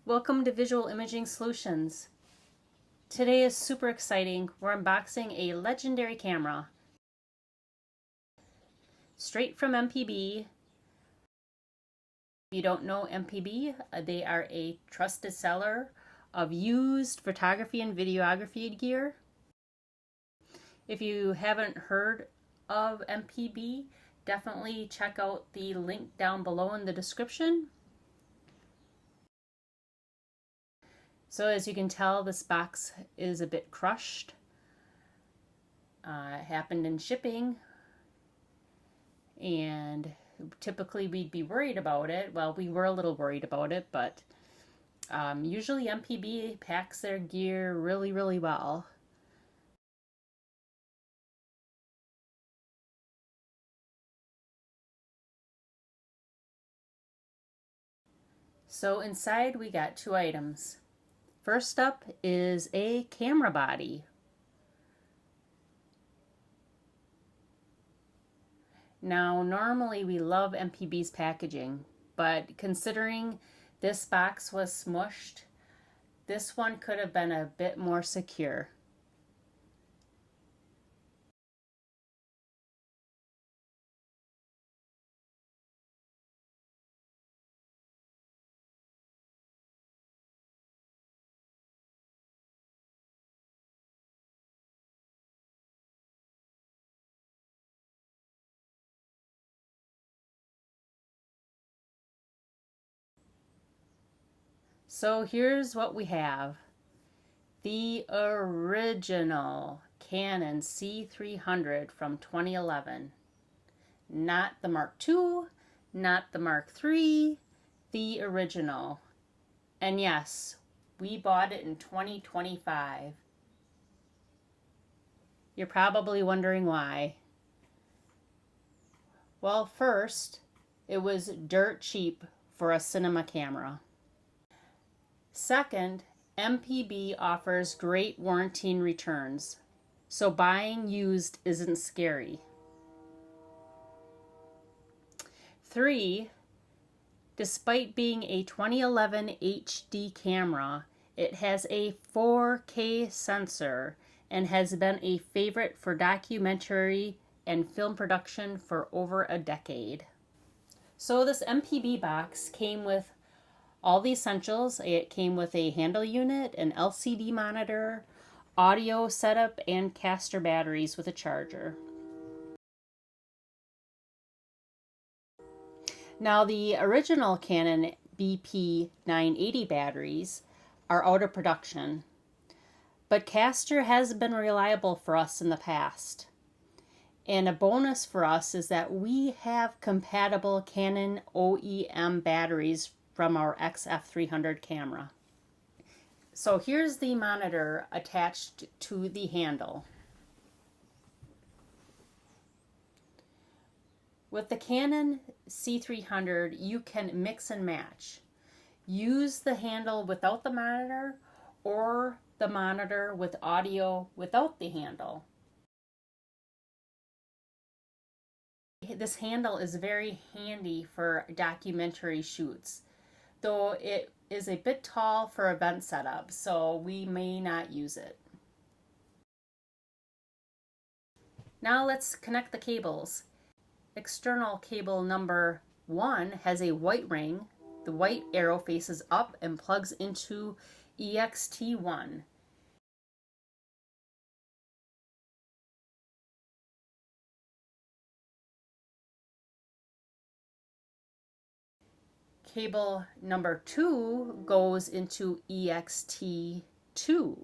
Welcome to Visual Imaging Solutions. Today is super exciting. We're unboxing a legendary camera. Straight from MPB. If you don't know MPB, they are a trusted seller of used photography and videography gear. If you haven't heard of MPB, definitely check out the link down below in the description. So as you can tell, this box is a bit crushed. It happened in shipping, and typically we'd be worried about it. Well, we were a little worried about it, but usually MPB packs their gear really well. So inside we got two items. First up is a camera body. Now, normally we love MPB's packaging, but considering this box was smushed, this one could have been a bit more secure. So here's what we have. The original Canon C300 from 2011. Not the Mark II, not the Mark III, the original. And yes, we bought it in 2025. You're probably wondering why. Well, first, it was dirt cheap for a cinema camera. Second, MPB offers great warranty and returns, so buying used isn't scary. 3, despite being a 2011 HD camera, it has a 4K sensor and has been a favorite for documentary and film production for over a decade. So this MPB box came with all the essentials. It came with a handle unit, an LCD monitor, audio setup, and Kastar batteries with a charger. Now, the original Canon BP 980 batteries are out of production, but Kastar has been reliable for us in the past. And a bonus for us is that we have compatible Canon OEM batteries from our XF300 camera. So here's the monitor attached to the handle. With the Canon C300, you can mix and match. Use the handle without the monitor or the monitor with audio without the handle. This handle is very handy for documentary shoots, though it is a bit tall for event setup, so we may not use it. Now let's connect the cables. External cable number 1 has a white ring. The white arrow faces up and plugs into EXT1. Cable number 2 goes into EXT2.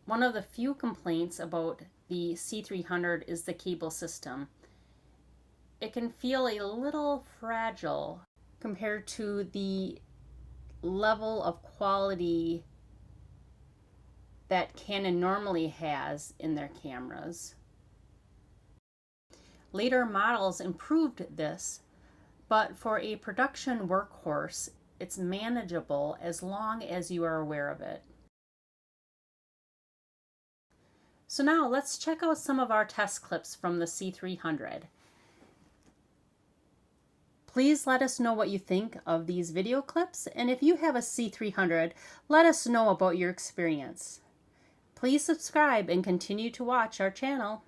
One of the few complaints about the C300 is the cable system. It can feel a little fragile compared to the level of quality that Canon normally has in their cameras. Later models improved this, but for a production workhorse, it's manageable as long as you are aware of it. So now let's check out some of our test clips from the C300. Please let us know what you think of these video clips, and if you have a C300, let us know about your experience. Please subscribe and continue to watch our channel.